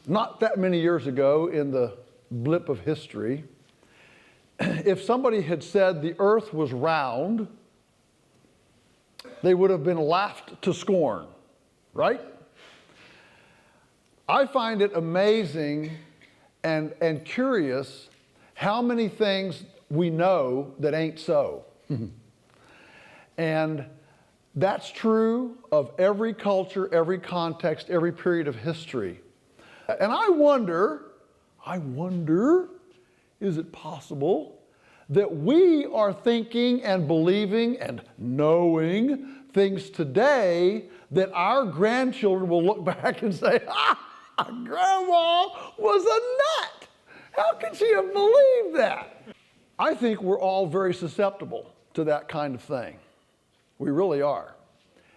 not that many years ago in the blip of history, if somebody had said the earth was round, they would have been laughed to scorn, right? I find it amazing and curious how many things we know that ain't so. And that's true of every culture, every context, every period of history. And I wonder, is it possible that we are thinking and believing and knowing things today that our grandchildren will look back and say, Grandma was a nut. How could she have believed that? I think we're all very susceptible to that kind of thing. We really are.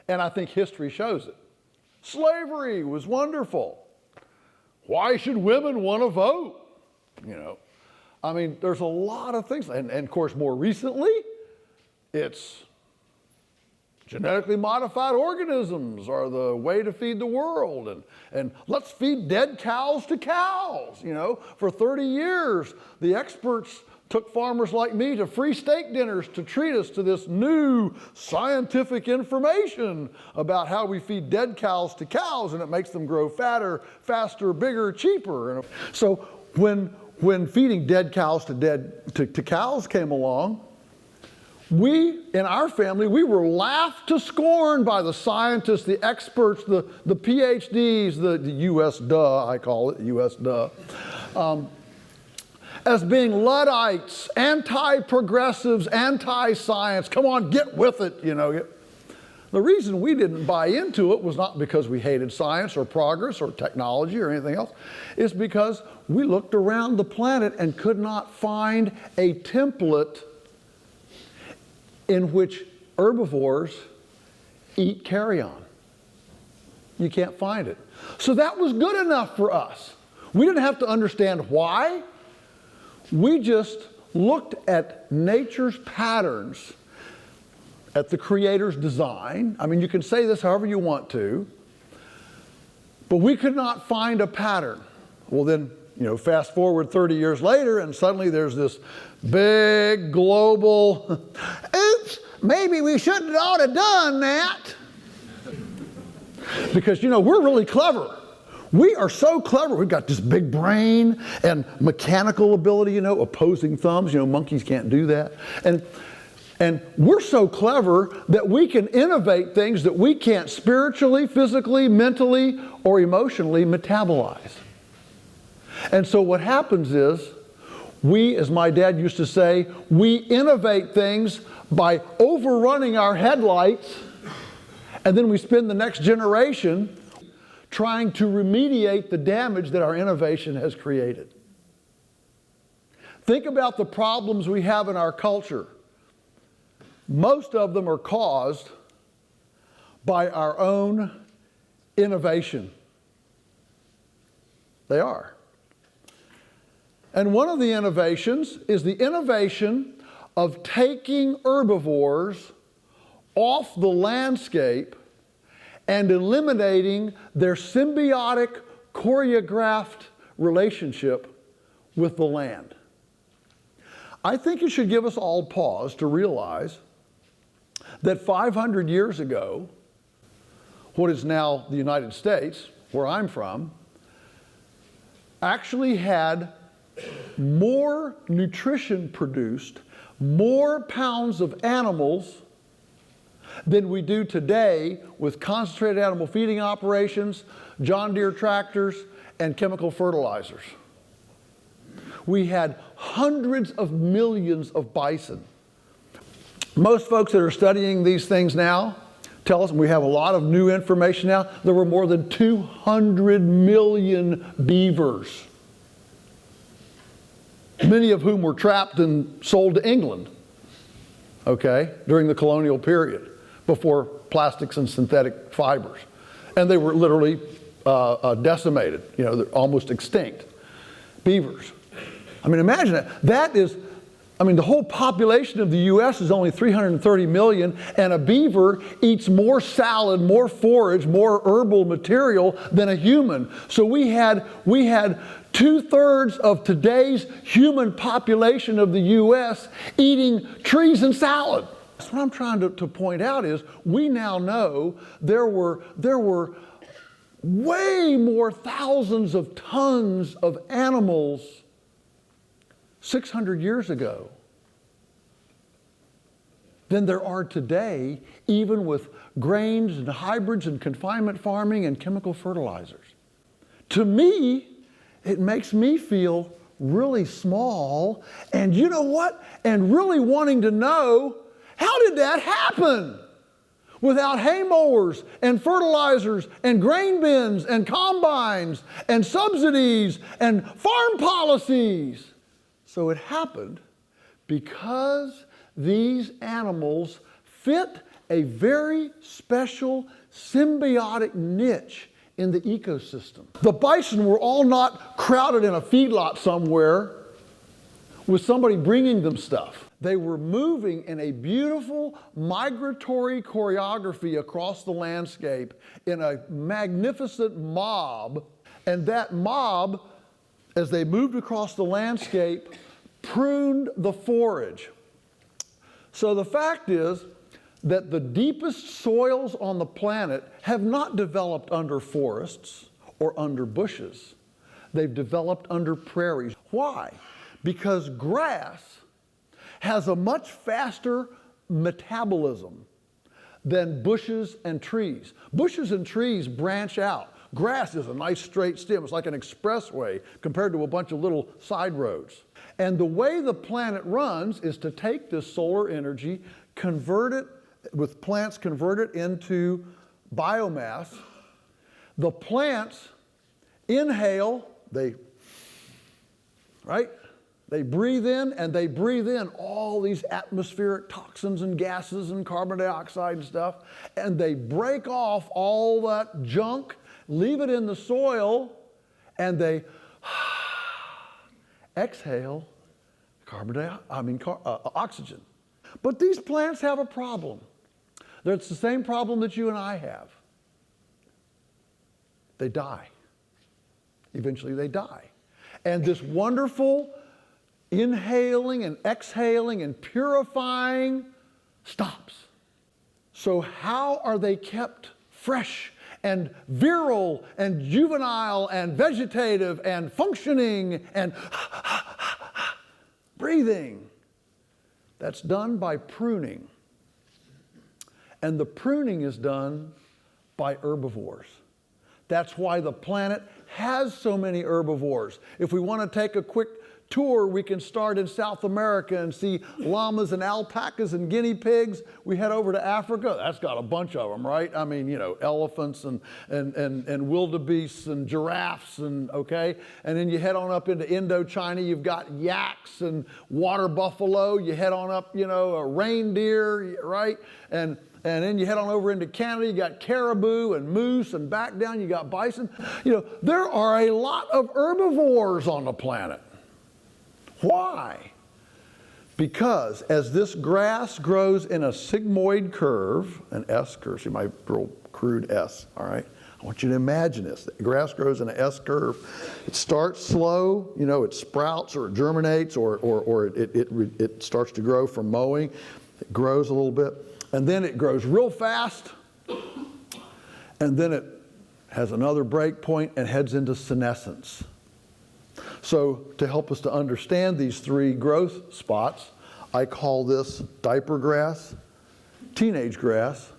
And I think history shows it. Slavery was wonderful. Why should women want to vote? You know, I mean, there's a lot of things. And of course, more recently, it's genetically modified organisms are the way to feed the world. And let's feed dead cows to cows. You know, for 30 years, the experts took farmers like me to free steak dinners to treat us to this new scientific information about how we feed dead cows to cows, and it makes them grow fatter, faster, bigger, cheaper. And so when feeding dead cows to cows came along, we, in our family, we were laughed to scorn by the scientists, the experts, the PhDs, the US duh, I call it, US duh, as being Luddites, anti-progressives, anti-science. Come on, get with it, you know. The reason we didn't buy into it was not because we hated science or progress or technology or anything else. It's because we looked around the planet and could not find a template in which herbivores eat carrion. You can't find it. So that was good enough for us. We didn't have to understand why. We just looked at nature's patterns, at the Creator's design. I mean, you can say this however you want to, but we could not find a pattern. Well then, you know, fast forward 30 years later, and suddenly there's this big global, oops, maybe we shouldn't ought to done that. Because, you know, we're really clever. We are so clever. We've got this big brain and mechanical ability, you know, opposing thumbs. You know, monkeys can't do that. And we're so clever that we can innovate things that we can't spiritually, physically, mentally, or emotionally metabolize. And so what happens is, we, as my dad used to say, we innovate things by overrunning our headlights, and then we spend the next generation trying to remediate the damage that our innovation has created. Think about the problems we have in our culture. Most of them are caused by our own innovation. They are. And one of the innovations is the innovation of taking herbivores off the landscape and eliminating their symbiotic, choreographed relationship with the land. I think it should give us all pause to realize that 500 years ago, what is now the United States, where I'm from, actually had more nutrition produced, more pounds of animals than we do today with concentrated animal feeding operations, John Deere tractors, and chemical fertilizers. We had hundreds of millions of bison. Most folks that are studying these things now tell us, and we have a lot of new information now, there were more than 200 million beavers, many of whom were trapped and sold to England, okay, during the colonial period, before plastics and synthetic fibers. And they were literally decimated, you know, they're almost extinct. Beavers. I mean, imagine that. That is I mean, the whole population of the U.S. is only 330 million, and a beaver eats more salad, more forage, more herbal material than a human. So we had 2/3 of today's human population of the U.S. eating trees and salad. That's what I'm trying to point out is we now know there were way more thousands of tons of animals 600 years ago than there are today, even with grains and hybrids and confinement farming and chemical fertilizers. To me, it makes me feel really small, and you know what? And really wanting to know, how did that happen? Without hay mowers and fertilizers and grain bins and combines and subsidies and farm policies. So it happened because these animals fit a very special symbiotic niche in the ecosystem. The bison were all not crowded in a feedlot somewhere with somebody bringing them stuff. They were moving in a beautiful migratory choreography across the landscape in a magnificent mob, and that mob, as they moved across the landscape, pruned the forage. So the fact is that the deepest soils on the planet have not developed under forests or under bushes. They've developed under prairies. Why? Because grass has a much faster metabolism than bushes and trees. Bushes and trees branch out. Grass is a nice straight stem. It's like an expressway compared to a bunch of little side roads. And the way the planet runs is to take this solar energy, convert it, with plants convert it into biomass. The plants inhale, they breathe in, and they breathe in all these atmospheric toxins and gases and carbon dioxide and stuff, and they break off all that junk, leave it in the soil, and they exhale oxygen. But these plants have a problem. It's the same problem that you and I have. They die. Eventually they die. And this wonderful inhaling and exhaling and purifying stops. So how are they kept fresh and virile and juvenile and vegetative and functioning and breathing? That's done by pruning. And the pruning is done by herbivores. That's why the planet has so many herbivores. If we want to take a quick tour, we can start in South America and see llamas and alpacas and guinea pigs. We head over to Africa. That's got a bunch of them, right? I mean, elephants and wildebeests and giraffes and then you head on up into Indochina. You've got yaks and water buffalo. You head on up, a reindeer, right? And then you head on over into Canada, you got caribou and moose, and back down you got bison. There are a lot of herbivores on the planet. Why? Because as this grass grows in a sigmoid curve, an S curve, see my real crude S, all right? I want you to imagine this. The grass grows in an S curve. It starts slow, it sprouts or it germinates or it starts to grow from mowing. It grows a little bit. And then it grows real fast, and then it has another break point and heads into senescence. So to help us to understand these three growth spots, I call this diaper grass, teenage grass,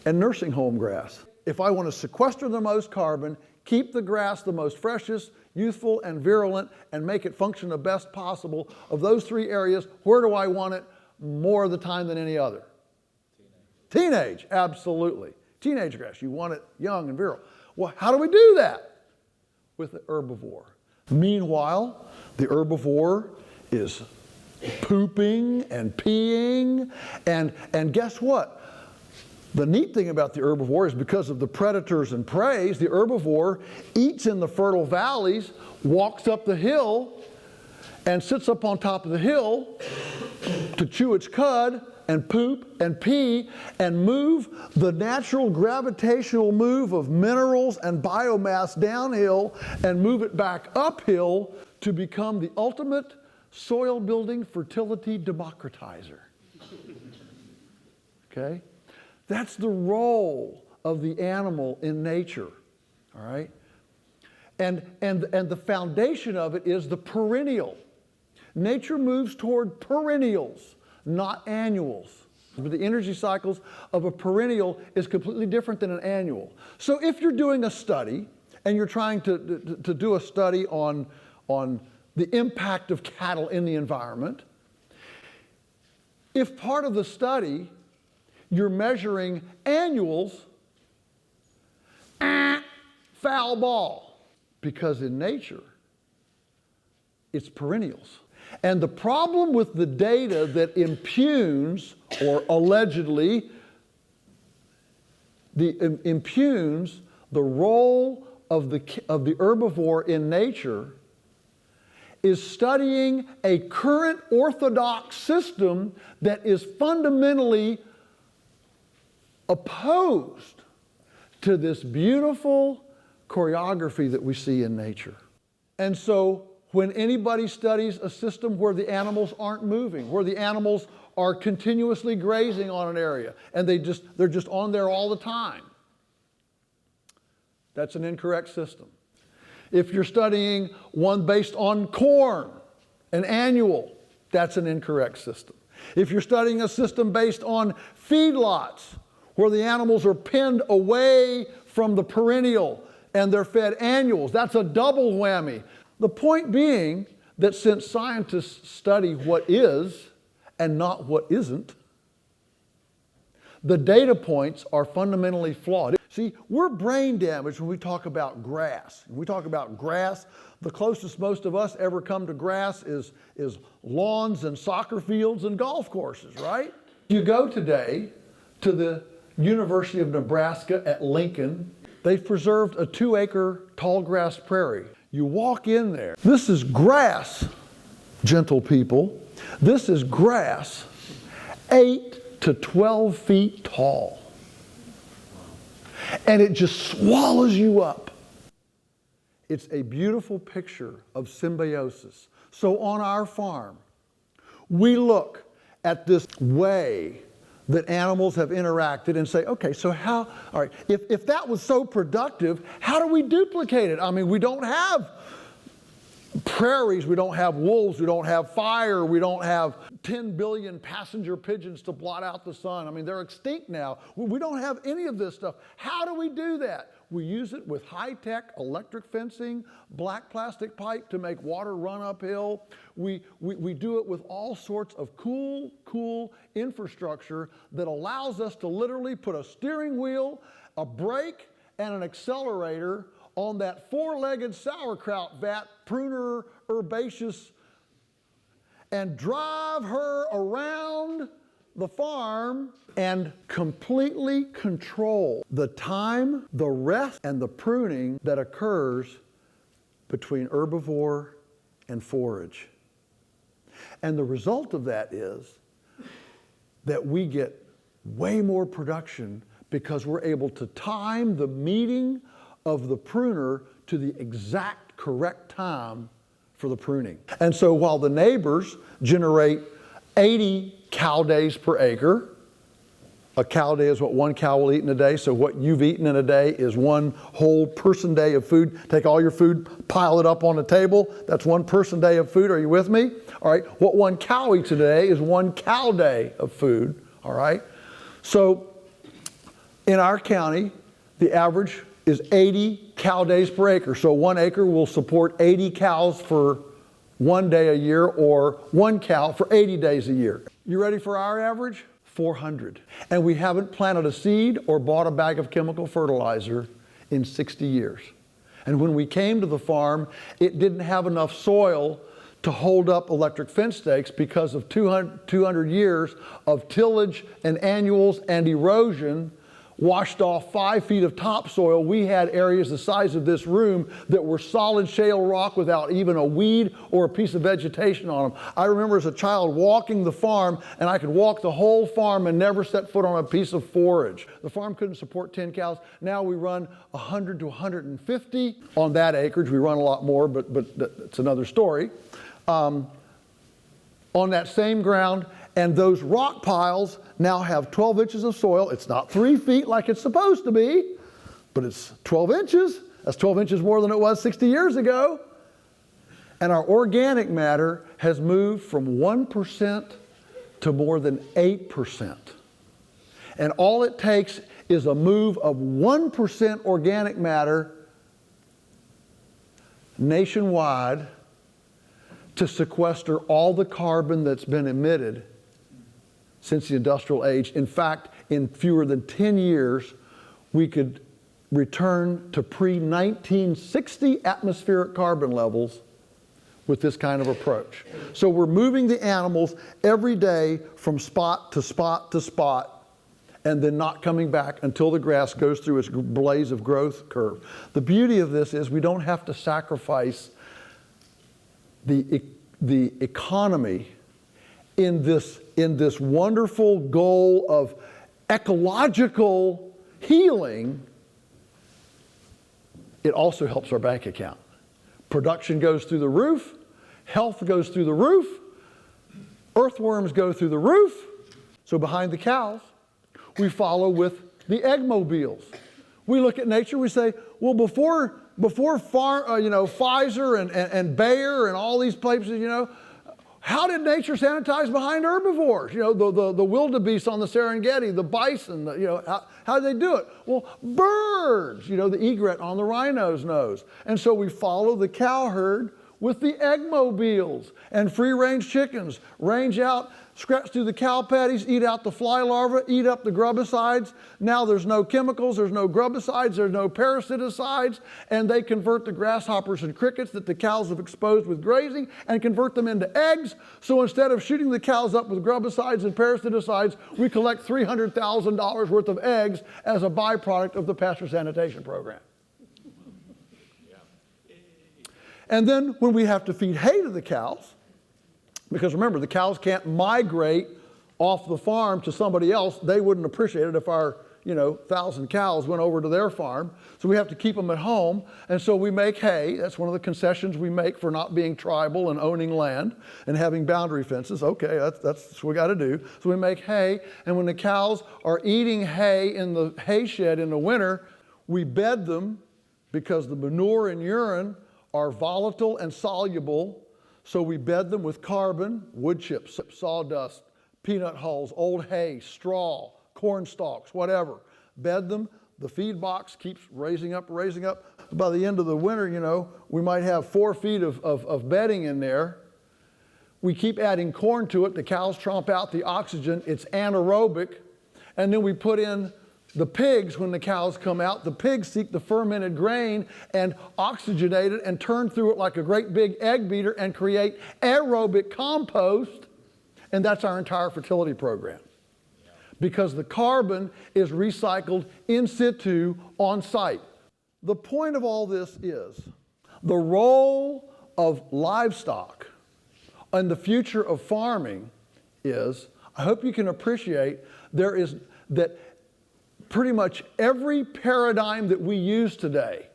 and nursing home grass. If I want to sequester the most carbon, keep the grass the most freshest, youthful, and virulent, and make it function the best possible, of those three areas, where do I want it more of the time than any other? Teenage, absolutely. Teenage grass, you want it young and virile. Well, how do we do that? With the herbivore. Meanwhile, the herbivore is pooping and peeing, and guess what? The neat thing about the herbivore is because of the predators and preys, the herbivore eats in the fertile valleys, walks up the hill, and sits up on top of the hill to chew its cud and poop and pee and move the natural gravitational move of minerals and biomass downhill and move it back uphill to become the ultimate soil building fertility democratizer. Okay? That's the role of the animal in nature, all right? And the foundation of it is the perennial. Nature moves toward perennials, not annuals. But the energy cycles of a perennial is completely different than an annual. So if you're doing a study, and you're trying to do a study on the impact of cattle in the environment, if part of the study you're measuring annuals, foul ball. Because in nature, it's perennials. And the problem with the data that impugns, or allegedly impugns the role of the herbivore in nature is studying a current orthodox system that is fundamentally opposed to this beautiful choreography that we see in nature. And so when anybody studies a system where the animals aren't moving, where the animals are continuously grazing on an area, and they're just on there all the time, that's an incorrect system. If you're studying one based on corn, an annual, that's an incorrect system. If you're studying a system based on feedlots, where the animals are penned away from the perennial and they're fed annuals, that's a double whammy. The point being that since scientists study what is and not what isn't, the data points are fundamentally flawed. See, we're brain damaged when we talk about grass. When we talk about grass, the closest most of us ever come to grass is lawns and soccer fields and golf courses, right? You go today to the University of Nebraska at Lincoln, they've preserved a 2-acre tall grass prairie. You walk in there. This is grass, gentle people. This is grass 8 to 12 feet tall. And it just swallows you up. It's a beautiful picture of symbiosis. So on our farm, we look at this way that animals have interacted and say, okay, so how, all right, if that was so productive, how do we duplicate it? I mean, we don't have prairies, we don't have wolves, we don't have fire, we don't have 10 billion passenger pigeons to blot out the sun. I mean, they're extinct now. We don't have any of this stuff. How do we do that? We use it with high-tech electric fencing, black plastic pipe to make water run uphill. We do it with all sorts of cool infrastructure that allows us to literally put a steering wheel, a brake, and an accelerator on that 4-legged sauerkraut vat, pruner herbaceous, and drive her around the farm and completely control the time, the rest, and the pruning that occurs between herbivore and forage. And the result of that is that we get way more production because we're able to time the meeting of the pruner to the exact correct time for the pruning. And so while the neighbors generate 80 cow days per acre, a cow day is what one cow will eat in a day, so what you've eaten in a day is one whole person day of food. Take all your food, pile it up on a table, that's one person day of food. Are you with me? All right, what one cow eats a day is one cow day of food, all right? So in our county, the average is 80 cow days per acre. So 1 acre will support 80 cows for 1 day a year, or 1 cow for 80 days a year. You ready for our average? 400. And we haven't planted a seed or bought a bag of chemical fertilizer in 60 years. And when we came to the farm, it didn't have enough soil to hold up electric fence stakes because of 200 years of tillage and annuals and erosion. washed off 5 feet of topsoil. We had areas the size of this room that were solid shale rock without even a weed or a piece of vegetation on them. I remember as a child walking the farm, and I could walk the whole farm and never set foot on a piece of forage. The farm couldn't support 10 cows. Now we run 100 to 150 on that acreage. We run a lot more, but that's another story. On that same ground, and those rock piles now have 12 inches of soil. It's not 3 feet like it's supposed to be, but it's 12 inches. That's 12 inches more than it was 60 years ago. And our organic matter has moved from 1% to more than 8%. And all it takes is a move of 1% organic matter nationwide to sequester all the carbon that's been emitted since the industrial age. In fact, in fewer than 10 years, we could return to pre-1960 atmospheric carbon levels with this kind of approach. So we're moving the animals every day from spot to spot to spot, and then not coming back until the grass goes through its blaze of growth curve. The beauty of this is we don't have to sacrifice the economy in this wonderful goal of ecological healing. It also helps our bank account. Production goes through the roof, health goes through the roof, earthworms go through the roof. So behind the cows, we follow with the eggmobiles. We look at nature, we say, well, before Pfizer and Bayer and all these places, how did nature sanitize behind herbivores? The wildebeest on the Serengeti, the bison, how did they do it? Well, birds, the egret on the rhino's nose. And so we follow the cow herd with the eggmobiles, and free-range chickens range out, scratch through the cow patties, eat out the fly larvae, eat up the grubicides. Now there's no chemicals, there's no grubicides, there's no parasiticides, and they convert the grasshoppers and crickets that the cows have exposed with grazing and convert them into eggs. So instead of shooting the cows up with grubicides and parasiticides, we collect $300,000 worth of eggs as a byproduct of the pasture sanitation program. And then when we have to feed hay to the cows, because remember, the cows can't migrate off the farm to somebody else. They wouldn't appreciate it if our 1,000 cows went over to their farm. So we have to keep them at home. And so we make hay. That's one of the concessions we make for not being tribal and owning land and having boundary fences. Okay, that's what we got to do. So we make hay. And when the cows are eating hay in the hay shed in the winter, we bed them because the manure and urine are volatile and soluble, so we bed them with carbon, wood chips, sawdust, peanut hulls, old hay, straw, corn stalks, whatever. Bed them, the feed box keeps raising up. By the end of the winter, we might have 4 feet of bedding in there. We keep adding corn to it, the cows tromp out the oxygen, it's anaerobic, and then we put in the pigs. When the cows come out, the pigs seek the fermented grain and oxygenate it and turn through it like a great big egg beater and create aerobic compost, and that's our entire fertility program. Because the carbon is recycled in situ on site. The point of all this is the role of livestock and the future of farming is, I hope you can appreciate, that pretty much every paradigm that we use today,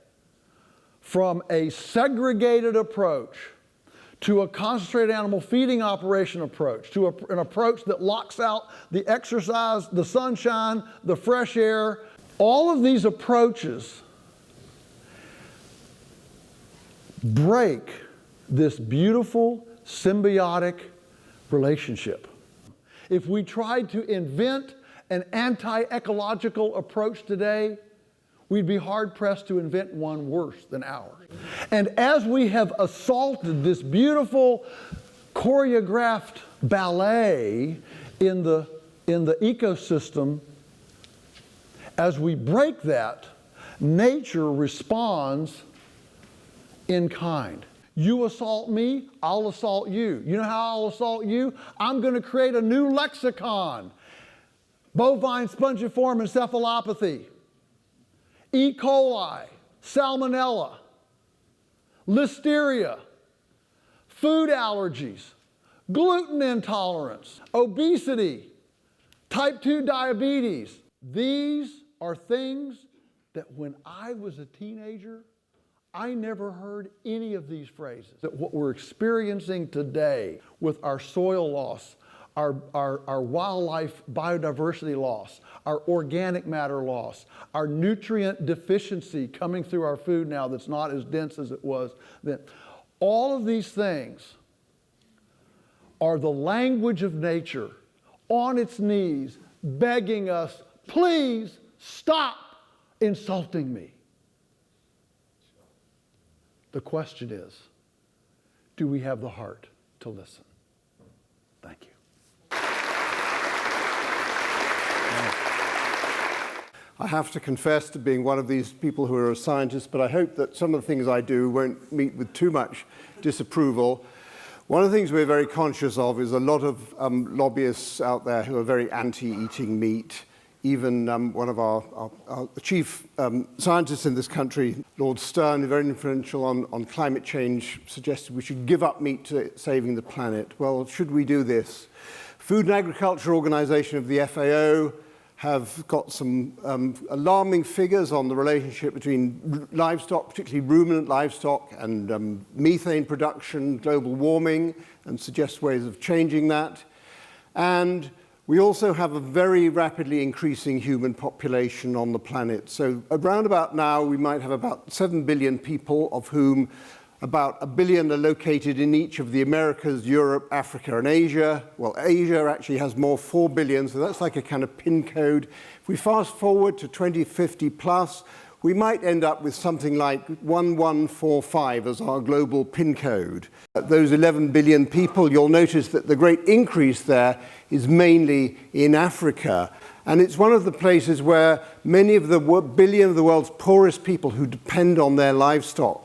from a segregated approach to a concentrated animal feeding operation approach, to an approach that locks out the exercise, the sunshine, the fresh air, all of these approaches break this beautiful symbiotic relationship. If we tried to invent an anti-ecological approach today, we'd be hard-pressed to invent one worse than ours. And as we have assaulted this beautiful choreographed ballet in the ecosystem, as we break that, nature responds in kind. You assault me, I'll assault you. You know how I'll assault you? I'm going to create a new lexicon. bovine spongiform encephalopathy, E. coli, salmonella, listeria, food allergies, gluten intolerance, obesity, type 2 diabetes. These are things that when I was a teenager, I never heard any of these phrases. That what we're experiencing today with our soil loss, our wildlife biodiversity loss, our organic matter loss, our nutrient deficiency coming through our food now that's not as dense as it was then. All of these things are the language of nature on its knees begging us, please stop insulting me. The question is, do we have the heart to listen? Thank you. I have to confess to being one of these people who are a scientist, but I hope that some of the things I do won't meet with too much disapproval. One of the things we're very conscious of is a lot of lobbyists out there who are very anti-eating meat. Even one of our chief scientists in this country, Lord Stern, very influential on climate change, suggested we should give up meat to saving the planet. Well, should we do this? Food and Agriculture Organization of the FAO have got some alarming figures on the relationship between livestock, particularly ruminant livestock, and methane production, global warming, and suggest ways of changing that. And we also have a very rapidly increasing human population on the planet. So around about now, we might have about 7 billion people, of whom about 1 billion are located in each of the Americas, Europe, Africa, and Asia. Well, Asia actually has more, 4 billion, so that's like a kind of pin code. If we fast forward to 2050 plus, we might end up with something like 1145 as our global pin code. Those 11 billion people, you'll notice that the great increase there is mainly in Africa. And it's one of the places where many of the billion of the world's poorest people who depend on their livestock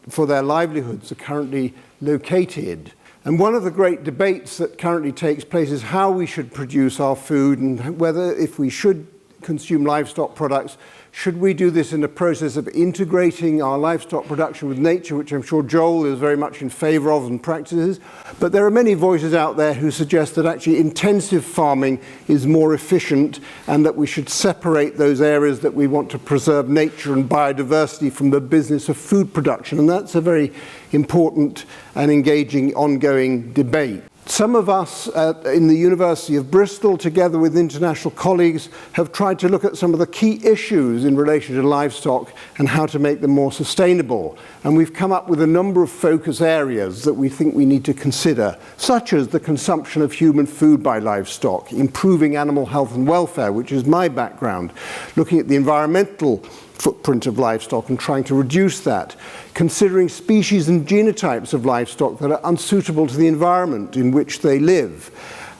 for their livelihoods are currently located. And one of the great debates that currently takes place is how we should produce our food and whether, if we should consume livestock products, should we do this in a process of integrating our livestock production with nature, which I'm sure Joel is very much in favor of and practices. But there are many voices out there who suggest that actually intensive farming is more efficient and that we should separate those areas that we want to preserve nature and biodiversity from the business of food production. And that's a very important and engaging ongoing debate. Some of us in the University of Bristol, together with international colleagues, have tried to look at some of the key issues in relation to livestock and how to make them more sustainable. And we've come up with a number of focus areas that we think we need to consider, such as the consumption of human food by livestock, improving animal health and welfare, which is my background, looking at the environmental footprint of livestock and trying to reduce that, considering species and genotypes of livestock that are unsuitable to the environment in which they live.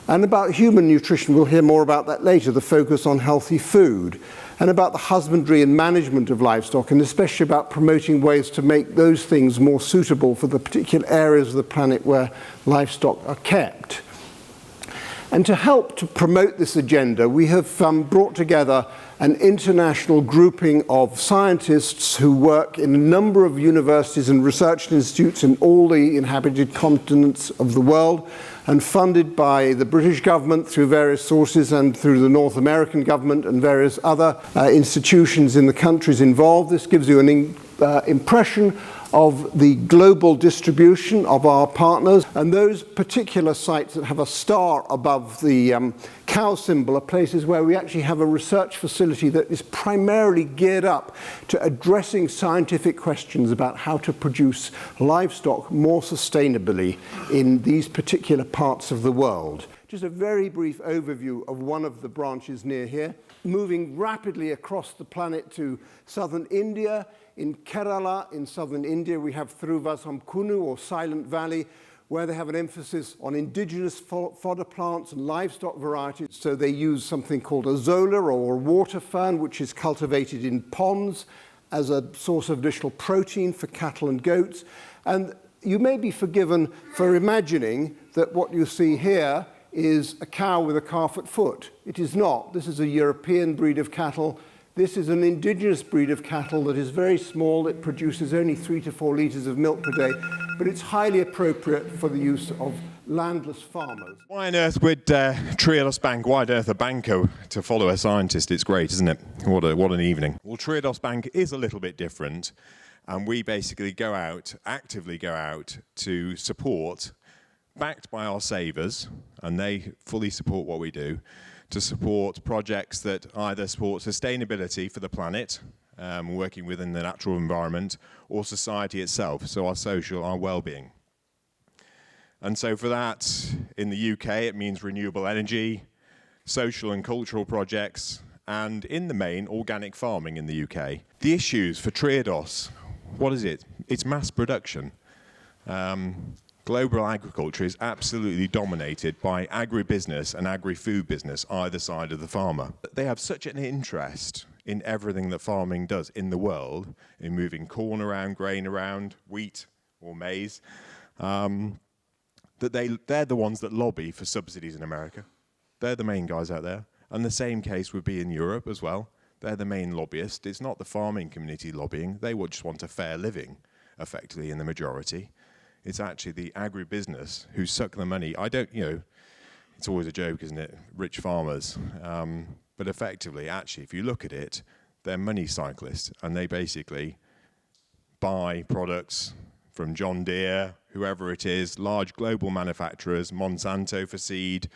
And about human nutrition, we'll hear more about that later, the focus on healthy food, and about the husbandry and management of livestock, and especially about promoting ways to make those things more suitable for the particular areas of the planet where livestock are kept. And to help to promote this agenda, we have brought together an international grouping of scientists who work in a number of universities and research institutes in all the inhabited continents of the world, and funded by the British government through various sources and through the North American government and various other institutions in the countries involved. This gives you an impression of the global distribution of our partners, and those particular sites that have a star above the cow symbol are places where we actually have a research facility that is primarily geared up to addressing scientific questions about how to produce livestock more sustainably in these particular parts of the world. Just a very brief overview of one of the branches near here, moving rapidly across the planet to southern India. In Kerala, in southern India, we have Thiruvasamkunu, or Silent Valley, where they have an emphasis on indigenous fodder plants and livestock varieties. So they use something called a zola, or a water fern, which is cultivated in ponds as a source of additional protein for cattle and goats. And you may be forgiven for imagining that what you see here is a cow with a calf-foot foot. It is not. This is a European breed of cattle. This is an indigenous breed of cattle that is very small. It produces only 3 to 4 litres of milk per day, but it's highly appropriate for the use of landless farmers. Why on earth would Triodos Bank, why on earth a banker to follow a scientist? It's great, isn't it? What an evening. Well, Triodos Bank is a little bit different, and we basically actively go out to support, backed by our savers, and they fully support what we do, to support projects that either support sustainability for the planet, working within the natural environment, or society itself, so our well-being. And so for that, in the UK, it means renewable energy, social and cultural projects, and in the main, organic farming in the UK. The issues for Triodos, what is it? It's mass production. Global agriculture is absolutely dominated by agribusiness and agri-food business, either side of the farmer. They have such an interest in everything that farming does in the world, in moving corn around, grain around, wheat or maize, that they're the ones that lobby for subsidies in America. They're the main guys out there. And the same case would be in Europe as well. They're the main lobbyists. It's not the farming community lobbying. They would just want a fair living, effectively, in the majority. It's actually the agribusiness who suck the money. It's always a joke, isn't it? Rich farmers. But effectively, actually, if you look at it, they're money cyclists, and they basically buy products from John Deere, whoever it is, large global manufacturers, Monsanto for seed,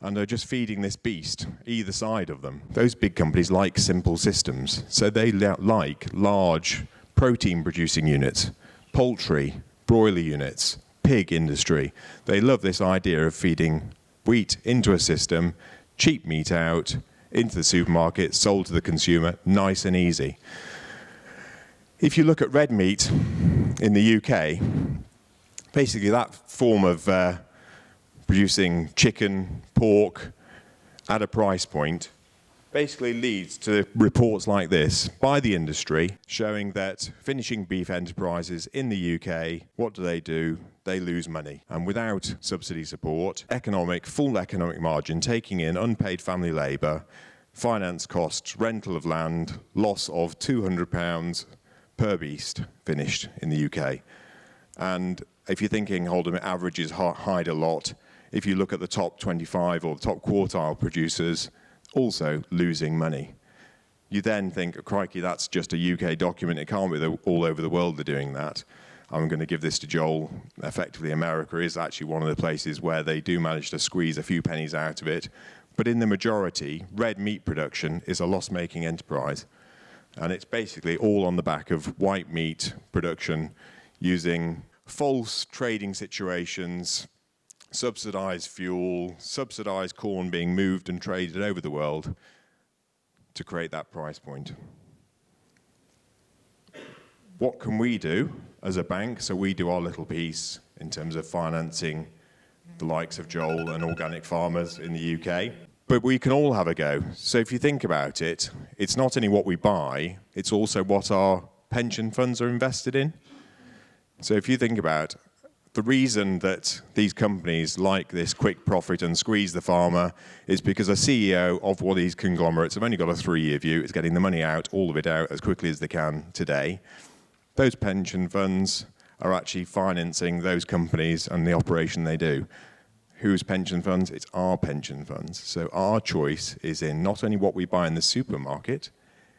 and they're just feeding this beast, either side of them. Those big companies like simple systems, so they like large protein-producing units, poultry, broiler units, pig industry. They love this idea of feeding wheat into a system, cheap meat out, into the supermarket, sold to the consumer, nice and easy. If you look at red meat in the UK, basically that form of producing chicken, pork at a price point basically leads to reports like this by the industry showing that finishing beef enterprises in the UK, what do? They lose money. And without subsidy support, full economic margin, taking in unpaid family labour, finance costs, rental of land, loss of £200 per beast finished in the UK. And if you're thinking, hold on, averages hide a lot, if you look at the top 25 or the top quartile producers, also losing money. You then think, crikey, that's just a UK document. It can't be all over the world they're doing that. I'm going to give this to Joel. Effectively, America is actually one of the places where they do manage to squeeze a few pennies out of it. But in the majority, red meat production is a loss-making enterprise. And it's basically all on the back of white meat production using false trading situations, subsidized fuel, subsidized corn being moved and traded over the world to create that price point. What can we do as a bank? So we do our little piece in terms of financing the likes of Joel and organic farmers in the UK. But we can all have a go. So if you think about it, it's not only what we buy, it's also what our pension funds are invested in. So if you think about the reason that these companies like this quick profit and squeeze the farmer is because a CEO of one of these conglomerates have only got a 3-year view, is getting the money out, all of it out as quickly as they can today. Those pension funds are actually financing those companies and the operation they do. Whose pension funds? It's our pension funds. So our choice is in not only what we buy in the supermarket,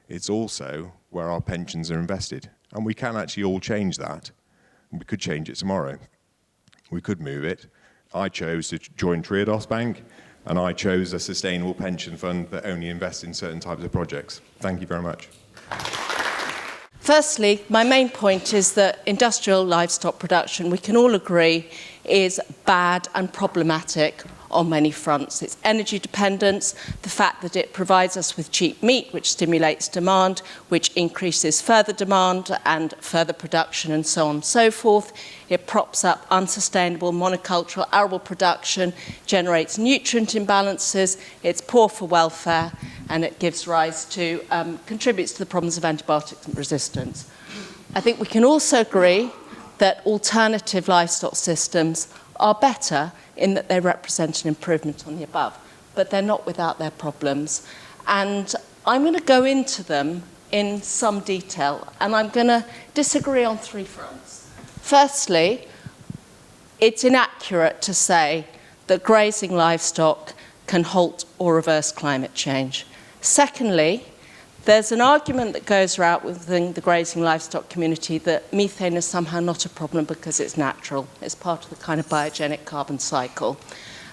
it's also where our pensions are invested. And we can actually all change that. We could change it tomorrow. We could move it. I chose to join Triodos Bank, and I chose a sustainable pension fund that only invests in certain types of projects. Thank you very much. Firstly, my main point is that industrial livestock production, we can all agree, is bad and problematic on many fronts. It's energy dependence, the fact that it provides us with cheap meat, which stimulates demand, which increases further demand and further production, and so on and so forth. It props up unsustainable monocultural arable production, generates nutrient imbalances, it's poor for welfare, and it gives rise to, contributes to the problems of antibiotic resistance. I think we can also agree that alternative livestock systems are better in that they represent an improvement on the above, but they're not without their problems. And I'm going to go into them in some detail, and I'm going to disagree on 3 fronts. Firstly, it's inaccurate to say that grazing livestock can halt or reverse climate change. Secondly, there's an argument that goes around within the grazing livestock community that methane is somehow not a problem because it's natural. It's part of the kind of biogenic carbon cycle.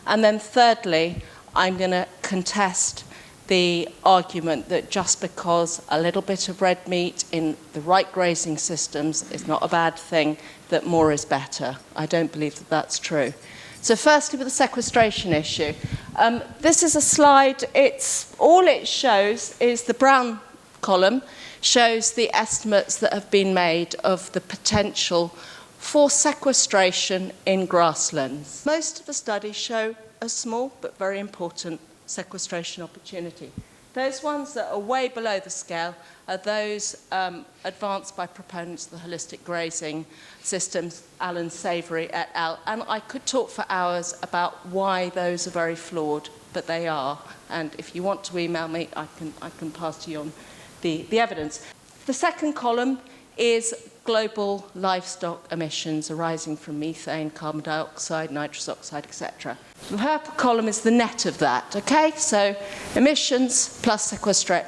And then thirdly, I'm going to contest the argument that just because a little bit of red meat in the right grazing systems is not a bad thing, that more is better. I don't believe that that's true. So firstly, with the sequestration issue, this is a slide. All it shows is the brown column shows the estimates that have been made of the potential for sequestration in grasslands. Most of the studies show a small but very important sequestration opportunity. Those ones that are way below the scale are those advanced by proponents of the holistic grazing systems, Alan Savory et al. And I could talk for hours about why those are very flawed, but they are. And if you want to email me, I can pass to you on the evidence. The second column is global livestock emissions arising from methane, carbon dioxide, nitrous oxide, etc. The purple column is the net of that, okay? So emissions plus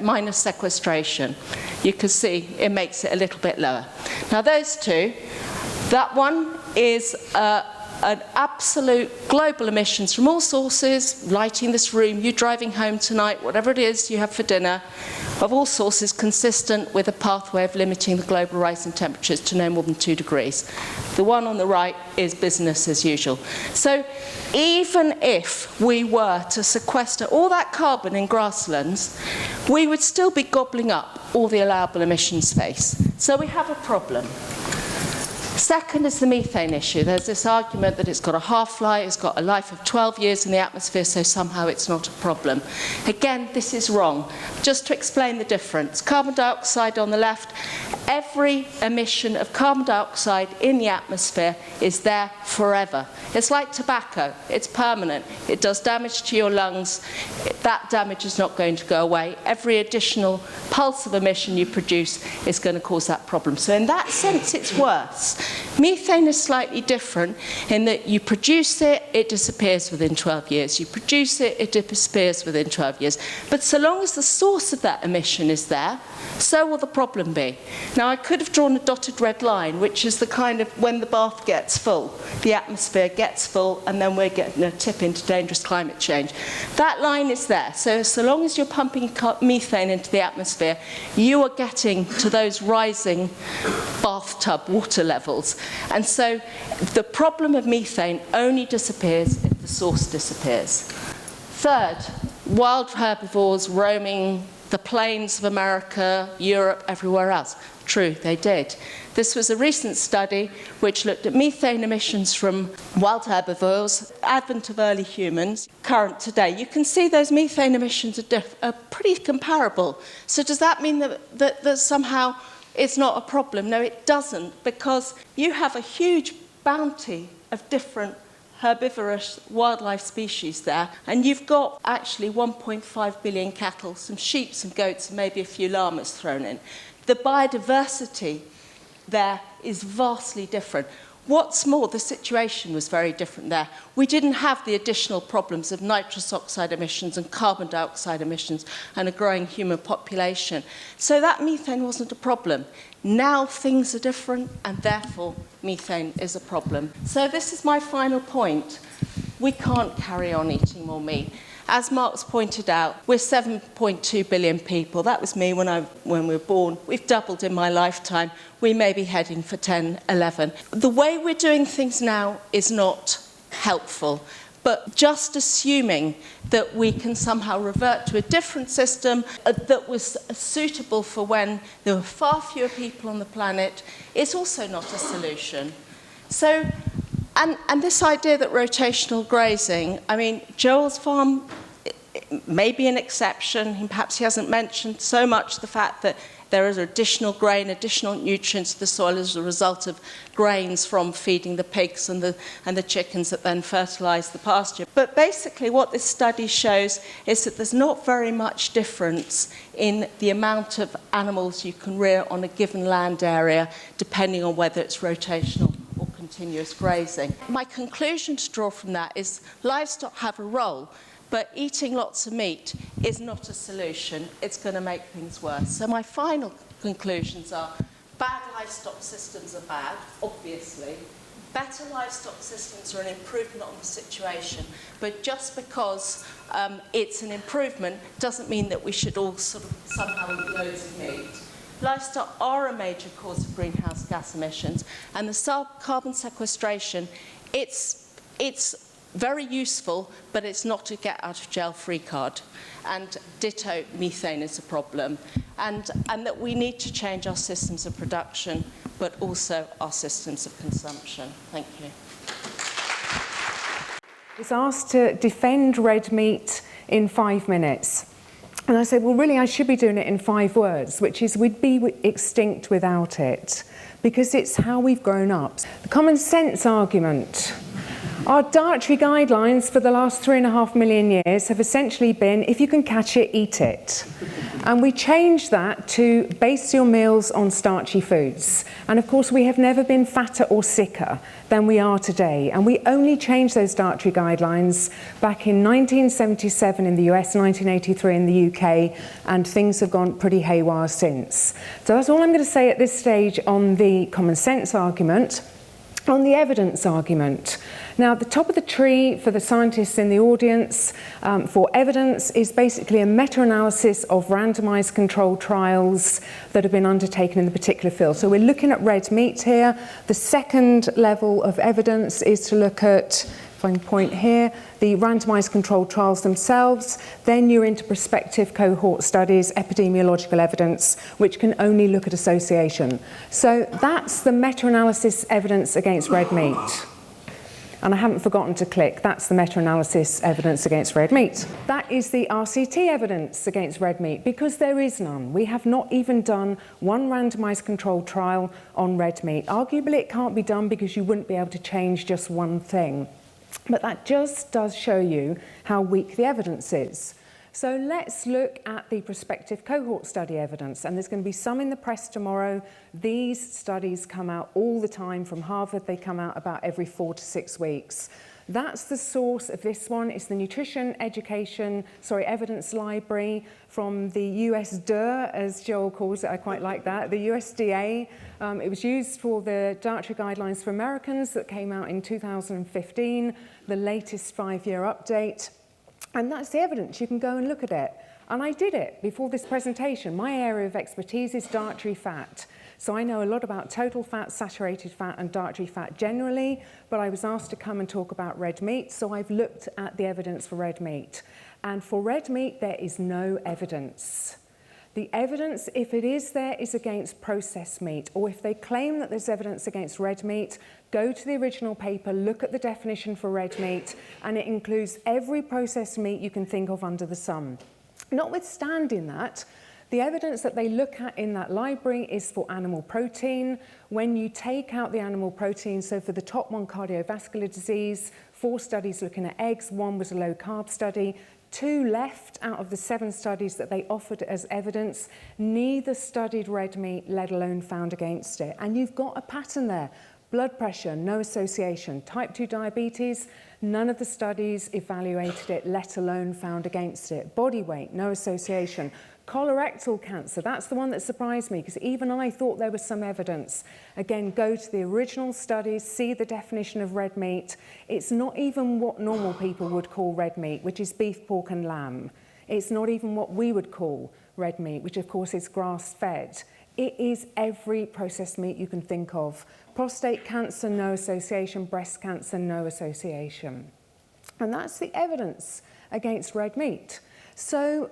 minus sequestration. You can see it makes it a little bit lower. Now those two, that one is an absolute global emissions from all sources, lighting this room, you driving home tonight, whatever it is you have for dinner, of all sources consistent with a pathway of limiting the global rise in temperatures to no more than 2 degrees. The one on the right is business as usual. So even if we were to sequester all that carbon in grasslands, we would still be gobbling up all the allowable emission space. So we have a problem. Second is the methane issue. There's this argument that it's got a half-life, it's got a life of 12 years in the atmosphere, so somehow it's not a problem. Again, this is wrong. Just to explain the difference, carbon dioxide on the left, every emission of carbon dioxide in the atmosphere is there forever. It's like tobacco, it's permanent. It does damage to your lungs. That damage is not going to go away. Every additional pulse of emission you produce is going to cause that problem. So in that sense, it's worse. Methane is slightly different in that you produce it, it disappears within 12 years. You produce it, it disappears within 12 years. But so long as the source of that emission is there, so will the problem be. Now, I could have drawn a dotted red line, which is the kind of when the bath gets full, the atmosphere gets full, and then we're getting a tip into dangerous climate change. That line is there. So long as you're pumping methane into the atmosphere, you are getting to those rising bathtub water levels. And so the problem of methane only disappears if the source disappears. Third, wild herbivores roaming the plains of America, Europe, everywhere else. True, they did. This was a recent study which looked at methane emissions from wild herbivores, advent of early humans, current today. You can see those methane emissions are pretty comparable. So does that mean that somehow it's not a problem? No, it doesn't, because you have a huge bounty of different herbivorous wildlife species there, and you've got actually 1.5 billion cattle, some sheep, some goats, and maybe a few llamas thrown in. The biodiversity there is vastly different. What's more, the situation was very different there. We didn't have the additional problems of nitrous oxide emissions and carbon dioxide emissions and a growing human population. So that methane wasn't a problem. Now things are different, and therefore methane is a problem. So this is my final point. We can't carry on eating more meat. As Mark's pointed out, we're 7.2 billion people. That was me when we were born. We've doubled in my lifetime. We may be heading for 10, 11. The way we're doing things now is not helpful. But just assuming that we can somehow revert to a different system that was suitable for when there were far fewer people on the planet is also not a solution. So, and this idea that rotational grazing, I mean, Joel's farm may be an exception. Perhaps he hasn't mentioned so much the fact that There is additional grain, additional nutrients to the soil as a result of grains from feeding the pigs and the chickens that then fertilise the pasture. But basically what this study shows is that there's not very much difference in the amount of animals you can rear on a given land area, depending on whether it's rotational or continuous grazing. My conclusion to draw from that is livestock have a role, but eating lots of meat is not a solution. It's going to make things worse. So my final conclusions are bad livestock systems are bad, obviously. Better livestock systems are an improvement on the situation, but just because it's an improvement doesn't mean that we should all sort of somehow eat loads of meat. Livestock are a major cause of greenhouse gas emissions, and the carbon sequestration, it's very useful, but it's not a get-out-of-jail-free card. And ditto, methane is a problem. And that we need to change our systems of production, but also our systems of consumption. Thank you. I was asked to defend red meat in 5 minutes. And I said, well, really, I should be doing it in 5 words, which is we'd be extinct without it, because it's how we've grown up. The common sense argument. Our dietary guidelines for the last 3.5 million years have essentially been, if you can catch it, eat it. And we changed that to base your meals on starchy foods. And of course, we have never been fatter or sicker than we are today. And we only changed those dietary guidelines back in 1977 in the US, 1983 in the UK, and things have gone pretty haywire since. So that's all I'm going to say at this stage on the common sense argument. On the evidence argument. Now, the top of the tree for the scientists in the audience for evidence is basically a meta-analysis of randomized controlled trials that have been undertaken in the particular field. So we're looking at red meat here. The second level of evidence is to look at, if I can point here, the randomized controlled trials themselves. Then you're into prospective cohort studies, epidemiological evidence, which can only look at association. So that's the meta-analysis evidence against red meat. And I haven't forgotten to click, that's the meta-analysis evidence against red meat. That is the RCT evidence against red meat, because there is none. We have not even done one randomized controlled trial on red meat. Arguably it can't be done because you wouldn't be able to change just one thing. But that just does show you how weak the evidence is. So let's look at the prospective cohort study evidence, and there's going to be some in the press tomorrow. These studies come out all the time from Harvard. They come out about every 4 to 6 weeks. That's the source of this one. It's the Nutrition Evidence Library from the USDA, as Joel calls it. I quite like that. The USDA. It was used for the Dietary Guidelines for Americans that came out in 2015, the latest 5-year update. And that's the evidence. You can go and look at it. And I did it before this presentation. My area of expertise is dietary fat. So I know a lot about total fat, saturated fat, and dietary fat generally, but I was asked to come and talk about red meat, so I've looked at the evidence for red meat. And for red meat, there is no evidence. The evidence, if it is there, is against processed meat, or if they claim that there's evidence against red meat, go to the original paper, look at the definition for red meat, and it includes every processed meat you can think of under the sun. Notwithstanding that, the evidence that they look at in that library is for animal protein. When you take out the animal protein, so for the top one, cardiovascular disease, 4 studies looking at eggs, 1 was a low-carb study, 2 left out of the 7 studies that they offered as evidence. Neither studied red meat, let alone found against it. And you've got a pattern there. Blood pressure, no association. Type 2 diabetes, none of the studies evaluated it, let alone found against it. Body weight, no association. Colorectal cancer, that's the one that surprised me, because even I thought there was some evidence. Again, go to the original studies, see the definition of red meat. It's not even what normal people would call red meat, which is beef, pork, and lamb. It's not even what we would call red meat, which of course is grass-fed. It is every processed meat you can think of. Prostate cancer, no association. Breast cancer, no association. And that's the evidence against red meat. So